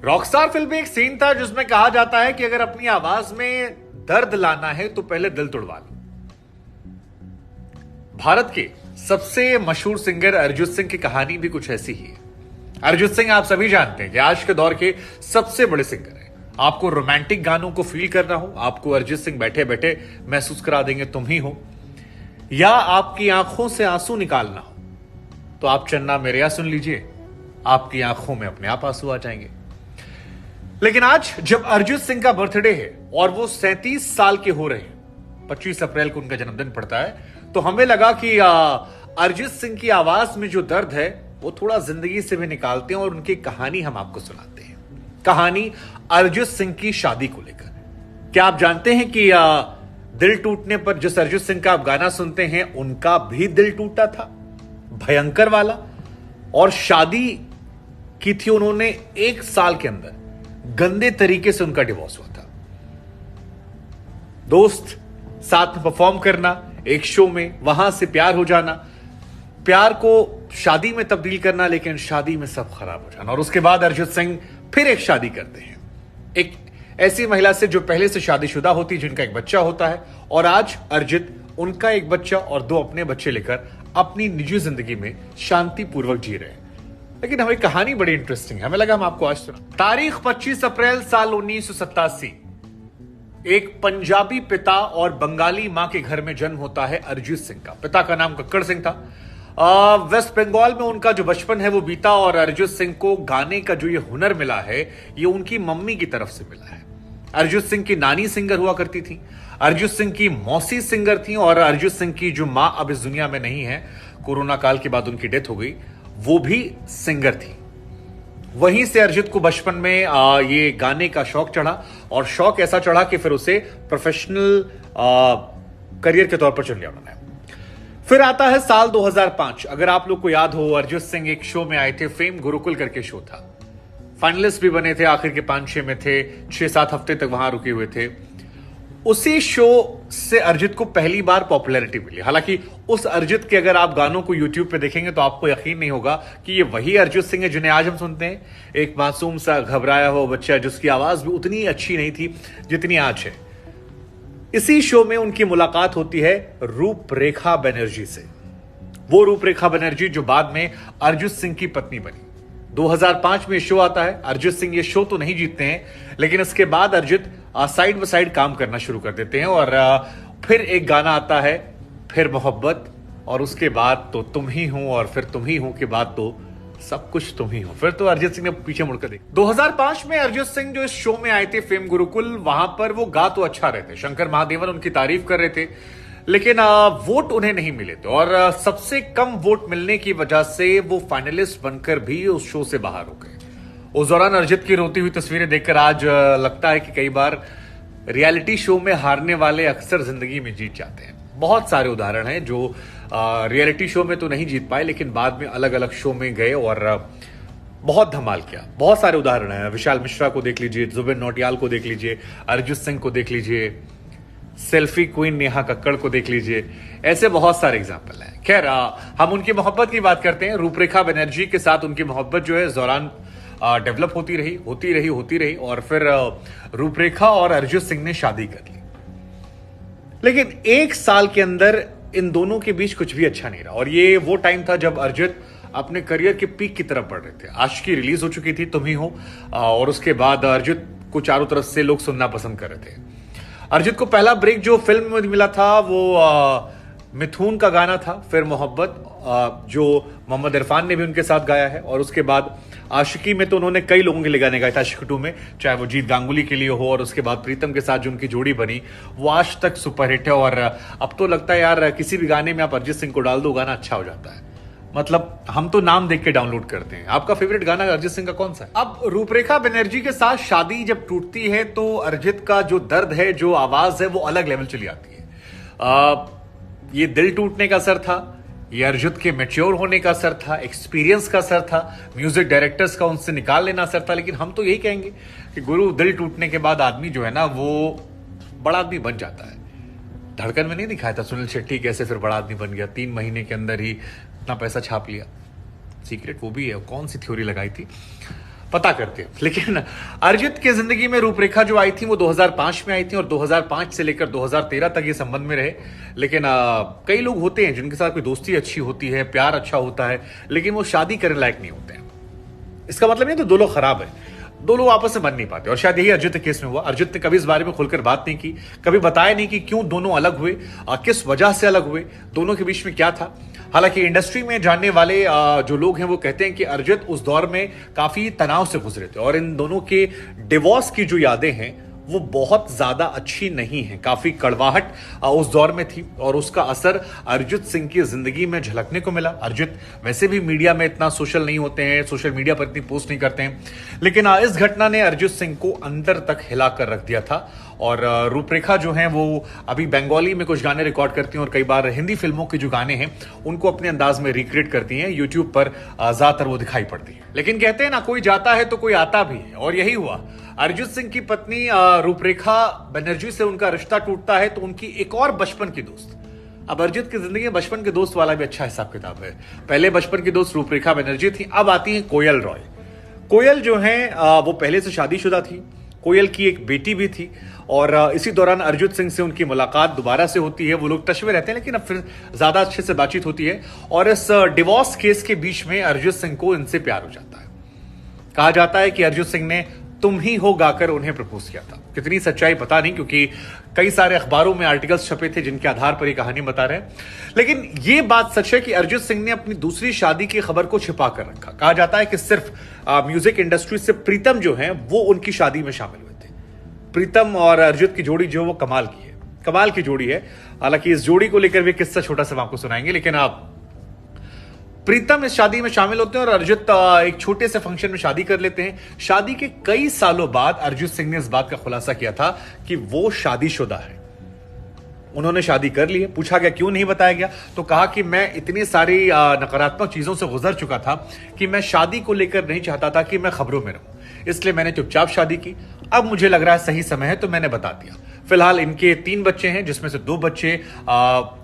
Rockstar film में एक scene था जिसमें कहा जाता है कि अगर अपनी आवाज में दर्द लाना है तो पहले दिल तोड़वा लो। भारत के सबसे मशहूर सिंगर अरिजीत सिंह की कहानी भी कुछ ऐसी ही है। अरिजीत सिंह आप सभी जानते हैं कि आज के दौर के सबसे बड़े सिंगर हैं। आपको रोमांटिक गानों को फील करना हो, आपको अरिजीत सिंह बैठे बैठे महसूस करा देंगे तुम ही हो, या आपकी आंखों से आंसू निकालना हो तो आप चन्ना मेरेया सुन लीजिए, आपकी आंखों में अपने आप आंसू आ जाएंगे। लेकिन आज जब अरिजीत सिंह का बर्थडे है और वो 37 साल के हो रहे हैं, 25 अप्रैल को उनका जन्मदिन पड़ता है, तो हमें लगा कि अरिजीत सिंह की आवाज में जो दर्द है वो थोड़ा जिंदगी से भी निकालते हैं और उनकी कहानी हम आपको सुनाते हैं। कहानी अरिजीत सिंह की शादी को लेकर। क्या आप जानते हैं कि दिल टूटने पर जिस अरिजीत सिंह का आप गाना सुनते हैं उनका भी दिल टूटा था, भयंकर वाला, और शादी की थी उन्होंने 1 साल के अंदर। गंदे तरीके से उनका डिवोर्स हुआ था। दोस्त साथ में परफॉर्म करना एक शो में, वहां से प्यार हो जाना, प्यार को शादी में तब्दील करना, लेकिन शादी में सब खराब हो जाना। और उसके बाद अरिजीत सिंह फिर एक शादी करते हैं, एक ऐसी महिला से जो पहले से शादीशुदा होती, जिनका एक बच्चा होता है। और आज अरिजीत उनका एक बच्चा और 2 अपने बच्चे लेकर अपनी निजी जिंदगी में शांतिपूर्वक जी रहे हैं। लेकिन हमें कहानी बड़ी इंटरेस्टिंग है, हमें लगा हम आपको आज सुना। तारीख 25 अप्रैल साल 1987। एक पंजाबी पिता और बंगाली मां के घर में जन्म होता है अरिजीत सिंह का। पिता का नाम कक्कड़ सिंह था। वेस्ट बंगाल में उनका जो बचपन है वो बीता, और अरिजीत सिंह को गाने का जो ये हुनर मिला है ये उनकी मम्मी की तरफ से मिला है। अरिजीत सिंह की नानी सिंगर हुआ करती थी, अरिजीत सिंह की मौसी सिंगर थी, और अरिजीत सिंह की जो मां अब इस दुनिया में नहीं है, कोरोना काल के बाद उनकी डेथ हो गई, वो भी सिंगर थी। वहीं से अरिजीत को बचपन में ये गाने का शौक चढ़ा, और शौक ऐसा चढ़ा कि फिर उसे प्रोफेशनल करियर के तौर पर चुन लिया उन्होंने। फिर आता है साल 2005। अगर आप लोग को याद हो, अरिजीत सिंह एक शो में आए थे, फेम गुरुकुल करके शो था। फाइनलिस्ट भी बने थे, आखिर के 5-6 में थे, 6-7 हफ्ते तक वहां रुके हुए थे। उसी शो से अरिजीत को पहली बार पॉपुलैरिटी मिली। हालांकि उस अरिजीत के अगर आप गानों को यूट्यूब पे देखेंगे तो आपको यकीन नहीं होगा कि ये वही अरिजीत सिंह है जिन्हें आज हम सुनते हैं। एक मासूम सा घबराया हुआ बच्चा जिसकी आवाज भी उतनी अच्छी नहीं थी जितनी आज है। इसी शो में उनकी मुलाकात होती है रूपरेखा बनर्जी से। वो रूपरेखा बनर्जी जो बाद में अरिजीत सिंह की पत्नी बनी। 2005 में शो आता है। अरिजीत सिंह ये शो तो नहीं जीतते हैं, लेकिन इसके बाद अरिजीत साइड बाय साइड काम करना शुरू कर देते हैं, और फिर एक गाना आता है, फिर मोहब्बत, और उसके बाद तो तुम ही हो, और फिर तुम ही हो के बाद तो सब कुछ तुम ही हो। फिर तो अरिजीत सिंह ने पीछे मुड़कर देख। 2005 में अरिजीत सिंह जो इस शो में आए थे फेम गुरुकुल, वहां पर वो गा तो अच्छा रहे थे, शंकर महादेवन उनकी तारीफ कर रहे थे, लेकिन वोट उन्हें नहीं मिले थे, और सबसे कम वोट मिलने की वजह से वो फाइनलिस्ट बनकर भी उस शो से बाहर हो गए। उस दौरान अरिजीत की रोती हुई तस्वीरें देखकर आज लगता है कि कई बार रियलिटी शो में हारने वाले अक्सर जिंदगी में जीत जाते हैं। बहुत सारे उदाहरण हैं जो रियलिटी शो में तो नहीं जीत पाए, लेकिन बाद में अलग अलग शो में गए और बहुत धमाल किया। बहुत सारे उदाहरण हैं। विशाल मिश्रा को देख लीजिए, जुबिन नौटियाल को देख लीजिए, अरिजीत सिंह को देख लीजिए, सेल्फी क्वीन नेहा कक्कड़ को देख लीजिए, ऐसे बहुत सारे एग्जाम्पल हैं। खैर, हम उनकी मोहब्बत की बात करते हैं। रूपरेखा बनर्जी के साथ उनकी मोहब्बत जो है इस दौरान डेवलप होती रही, और फिर रूपरेखा और अरिजीत सिंह ने शादी कर ली। लेकिन 1 साल के अंदर इन दोनों के बीच कुछ भी अच्छा नहीं रहा, और ये वो टाइम था जब अरिजीत अपने करियर के पीक की तरफ बढ़ रहे थे। आशिकी रिलीज हो चुकी थी, तुम ही हो, और उसके बाद अरिजीत को चारों तरफ से लोग सुनना पसंद कर रहे थे। अरिजीत को पहला ब्रेक जो फिल्म में मिला था वो मिथुन का गाना था, फिर मोहब्बत, जो मोहम्मद इरफान ने भी उनके साथ गाया है, और उसके बाद आशिकी में तो उन्होंने कई लोगों के लिए गाने गाए थे। आशिकी 2 में चाहे वो जीत गांगुली के लिए हो, और उसके बाद प्रीतम के साथ जो उनकी जोड़ी बनी वो आज तक सुपरहिट है। और अब तो लगता है यार किसी भी गाने में आप अरिजीत सिंह को डाल दो, गाना अच्छा हो जाता है। मतलब हम तो नाम देख के डाउनलोड करते हैं। आपका फेवरेट गाना अरिजीत सिंह का कौन सा है? अब रूपरेखा बनर्जी के साथ शादी जब टूटती है तो अरिजीत का जो दर्द है, जो आवाज है, वो अलग लेवल चली आती है। ये दिल टूटने का असर था, ये अरिजीत के मैच्योर होने का असर था, एक्सपीरियंस का असर था, म्यूजिक डायरेक्टर्स का उनसे निकाल लेना असर था। लेकिन हम तो यही कहेंगे कि गुरु, दिल टूटने के बाद आदमी जो है ना वो बड़ा आदमी बन जाता है। धड़कन में नहीं दिखाया था सुनील शेट्टी कैसे फिर बड़ा आदमी बन गया, 3 महीने के अंदर ही इतना पैसा छाप लिया। सीक्रेट वो भी है, कौन सी थ्योरी लगाई थी। पता करते हैं। लेकिन अर्जित की जिंदगी में रूपरेखा जो आई थी वो 2005 में आई थी और 2005 से लेकर 2013 तक ये संबंध में रहे। लेकिन कई लोग होते हैं जिनके साथ कोई दोस्ती अच्छी होती है, प्यार अच्छा होता है, लेकिन वो शादी करने लायक नहीं होते हैं। इसका मतलब नहीं तो दो लोग खराब है, दो लोग आपस में बन नहीं पाते। और शायद यही अर्जित के केस में हुआ। अर्जित ने कभी इस बारे में खुलकर बात नहीं की, कभी बताया नहीं कि क्यों दोनों अलग हुए, किस वजह से अलग हुए, दोनों के बीच में क्या था। हालांकि इंडस्ट्री में जानने वाले जो लोग हैं वो कहते हैं कि अर्जित उस दौर में काफी तनाव से गुजरे थे और इन दोनों के डिवोर्स की जो यादें हैं वो बहुत ज्यादा अच्छी नहीं है, काफी कड़वाहट उस दौर में थी और उसका असर अरिजीत सिंह की जिंदगी में झलकने को मिला। अरिजीत वैसे भी मीडिया में इतना सोशल नहीं होते हैं, सोशल मीडिया पर इतनी पोस्ट नहीं करते हैं, लेकिन इस घटना ने अरिजीत सिंह को अंदर तक हिला कर रख दिया था। और रूपरेखा जो है वो अभी बंगाली में कुछ गाने रिकॉर्ड करती हैं और कई बार हिंदी फिल्मों के जो गाने हैं उनको अपने अंदाज में रिक्रिएट करती हैं। यूट्यूब पर ज्यादातर वो दिखाई पड़ती है। लेकिन कहते हैं ना, कोई जाता है तो कोई आता भी है, और यही हुआ। अरिजीत सिंह की पत्नी रूपरेखा बनर्जी से उनका रिश्ता टूटता है तो उनकी एक और बचपन की दोस्त, अब अरिजीत की जिंदगी में बचपन के दोस्त वाला भी अच्छा हिसाब किताब है। पहले बचपन की दोस्त रूपरेखा बनर्जी थी, अब आती है कोयल रॉय। कोयल जो है वो पहले से शादीशुदा थी, कोयल की एक बेटी भी थी और इसी दौरान अरिजीत सिंह से उनकी मुलाकात दोबारा से होती है। वो लोग टच में रहते हैं लेकिन अब फिर ज्यादा अच्छे से बातचीत होती है और इस डिवोर्स केस के बीच में अरिजीत सिंह को इनसे प्यार हो जाता है। कहा जाता है कि अरिजीत सिंह ने तुम ही हो गाकर उन्हें प्रपोज किया था। कितनी सच्चाई पता नहीं, क्योंकि कई सारे अखबारों में आर्टिकल्स छपे थे जिनके आधार पर ये कहानी बता रहे हैं। लेकिन ये बात सच है कि अरिजीत सिंह ने अपनी दूसरी शादी की खबर को छिपा कर रखा। कहा जाता है कि सिर्फ म्यूजिक इंडस्ट्री से प्रीतम जो है वो उनकी शादी में शामिल हुए थे। प्रीतम और अरिजीत की जोड़ी जो वो कमाल की है, कमाल की जोड़ी है। हालांकि इस जोड़ी को लेकर भी किस्सा छोटा सा आपको सुनाएंगे, लेकिन आप प्रीतम इस शादी में शामिल होते हैं और अरिजीत एक छोटे से फंक्शन में शादी कर लेते हैं। शादी के कई सालों बाद अरिजीत सिंह ने इस बात का खुलासा किया था कि वो शादीशुदा है। उन्होंने शादी कर ली है। पूछा गया क्यों नहीं बताया गया, तो कहा कि मैं इतनी सारी नकारात्मक चीजों से गुजर चुका था कि मैं शादी को लेकर नहीं चाहता था कि मैं खबरों में रहूं, इसलिए मैंने चुपचाप शादी की। अब मुझे लग रहा है सही समय है तो मैंने बता दिया। फिलहाल इनके 3 बच्चे हैं, जिसमें से 2 बच्चे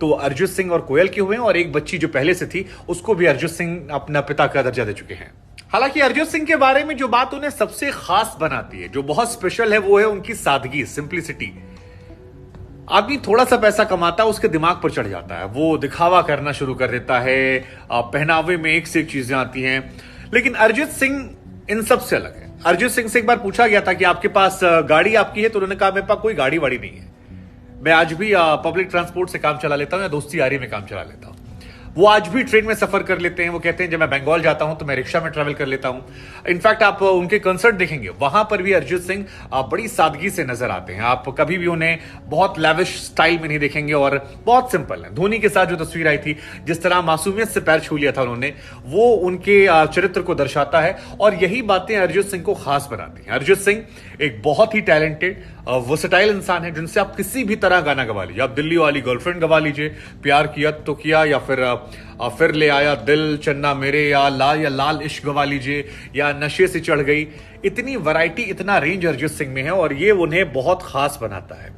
तो अरिजीत सिंह और कोयल के हुए हैं और एक बच्ची जो पहले से थी उसको भी अरिजीत सिंह अपना पिता का दर्जा दे चुके हैं। हालांकि अरिजीत सिंह के बारे में जो बात उन्हें सबसे खास बनाती है, जो बहुत स्पेशल है, वो है उनकी सादगी, सिंप्लिसिटी। आदमी थोड़ा सा पैसा कमाता है उसके दिमाग पर चढ़ जाता है, वो दिखावा करना शुरू कर देता है, पहनावे में एक से एक चीजें आती हैं। लेकिन अरिजीत सिंह इन सब से अलग है। अरिजीत सिंह से एक बार पूछा गया था कि आपके पास गाड़ी आपकी है, तो उन्होंने कहा मेरे पास कोई गाड़ी वाड़ी नहीं है, मैं आज भी पब्लिक ट्रांसपोर्ट से काम चला लेता हूं या दोस्ती यारी में काम चला लेता हूं। वो आज भी ट्रेन में सफर कर लेते हैं। वो कहते हैं जब मैं बंगाल जाता हूं तो मैं रिक्शा में ट्रैवल कर लेता हूं। इनफैक्ट आप उनके कंसर्ट देखेंगे, वहां पर भी अरिजीत सिंह बड़ी सादगी से नजर आते हैं। आप कभी भी उन्हें बहुत लैविश स्टाइल में नहीं देखेंगे और बहुत सिंपल है। धोनी के साथ जो तस्वीर आई थी, जिस तरह मासूमियत से पैर छू लिया था उन्होंने, वो उनके चरित्र को दर्शाता है और यही बातें अरिजीत सिंह को खास बनाती हैं। अरिजीत सिंह एक बहुत ही टैलेंटेड वर्सेटाइल इंसान है, जिनसे आप किसी भी तरह गाना गवा लीजिए। आप दिल्ली वाली गर्लफ्रेंड गवा लीजिए, प्यार किया तो किया, या फिर ले आया दिल चन्ना मेरे, या लाल इश्क गवा लीजिए, या नशे से चढ़ गई। इतनी वैरायटी, इतना रेंज अरिजीत सिंह में है और ये उन्हें बहुत खास बनाता है।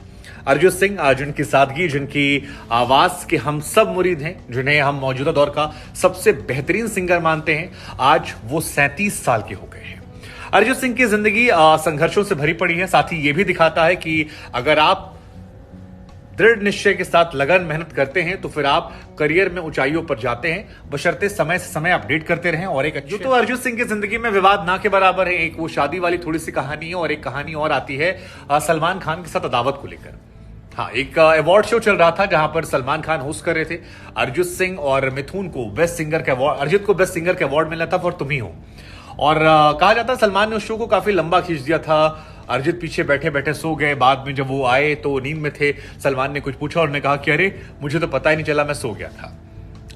अरिजीत सिंह जिनकी सादगी, जिनकी आवाज के हम सब मुरीद हैं, जिन्हें हम मौजूदा दौर का सबसे बेहतरीन सिंगर मानते हैं, आज वो 37 साल के हो गए हैं। अरिजीत सिंह की जिंदगी संघर्षों से भरी पड़ी है। साथ ही ये भी दिखाता है कि अगर आप दृढ़ निश्चय के साथ लगन मेहनत करते हैं तो फिर आप करियर में ऊंचाइयों पर जाते हैं, बशर्ते समय से समय अपडेट करते रहें। और एक जो तो अरिजीत सिंह की जिंदगी में विवाद ना के बराबर है। एक वो शादी वाली थोड़ी सी कहानी है और एक कहानी और आती है सलमान खान के साथ अदावत को लेकर। हाँ, एक अवार्ड शो चल रहा था जहां पर सलमान खान होस्ट कर रहे थे। अरिजीत सिंह और मिथुन को बेस्ट सिंगर का अवार्ड, अरिजीत को बेस्ट सिंगर का अवार्ड मिला था फॉर तुम ही हो। और कहा जाता है सलमान ने उस शो को काफी लंबा खींच दिया था। अरिजीत पीछे बैठे बैठे सो गए। बाद में जब वो आए तो नींद में थे। सलमान ने कुछ पूछा और उन्होंने कहा कि अरे मुझे तो पता ही नहीं चला, मैं सो गया था।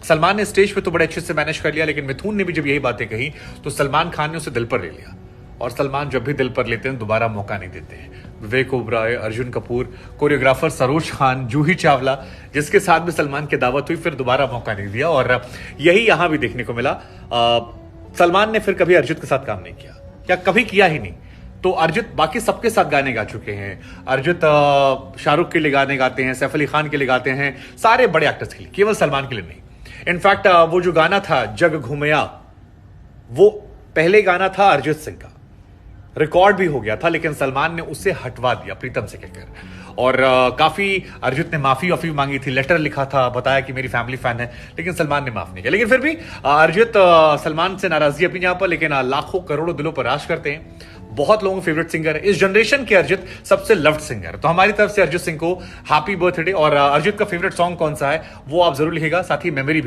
सलमान ने स्टेज पे तो बड़े अच्छे से मैनेज कर लिया, लेकिन मिथुन ने भी जब यही बातें कही तो सलमान खान ने उसे दिल पर ले लिया। और सलमान जब भी दिल पर लेते हैं दोबारा मौका नहीं देते हैं। विवेक ओबराय, अर्जुन कपूर, कोरियोग्राफर सरोज खान, जूही चावला, जिसके साथ भी सलमान की दावत हुई, फिर दोबारा मौका नहीं दिया। और यही यहां भी देखने को मिला। सलमान ने फिर कभी अरिजीत के साथ काम नहीं किया, या कभी किया ही नहीं। तो अरिजीत बाकी सबके साथ गाने गा चुके हैं। अरिजीत शाहरुख के लिए गाने गाते हैं, सैफ अली खान के लिए गाते हैं, सारे बड़े एक्टर्स के लिए, केवल सलमान के लिए नहीं। इनफैक्ट वो जो गाना था जग घूमया, वो पहले गाना था अरिजीत सिंह का। रिकॉर्ड भी हो गया था, लेकिन सलमान ने उसे हटवा दिया प्रीतम से कहकर। और काफी अर्जुन ने माफी वाफी मांगी थी, लेटर लिखा था, बताया कि मेरी फैमिली फैन है, लेकिन सलमान ने माफ नहीं किया। लेकिन फिर भी अर्जुन सलमान से नाराजगी अपनी जगह पर, लेकिन लाखों करोड़ों दिलों पर राज करते हैं। बहुत लोगों के फेवरेट सिंगर है इस जनरेशन के, अर्जित सबसे लव्ड सिंगर। तो हमारी तरफ से अर्जित सिंह को हैप्पी बर्थडे। और अर्जित का फेवरेट सॉन्ग कौन सा है वो आप जरूर लिखेगा, साथ ही मेमोरी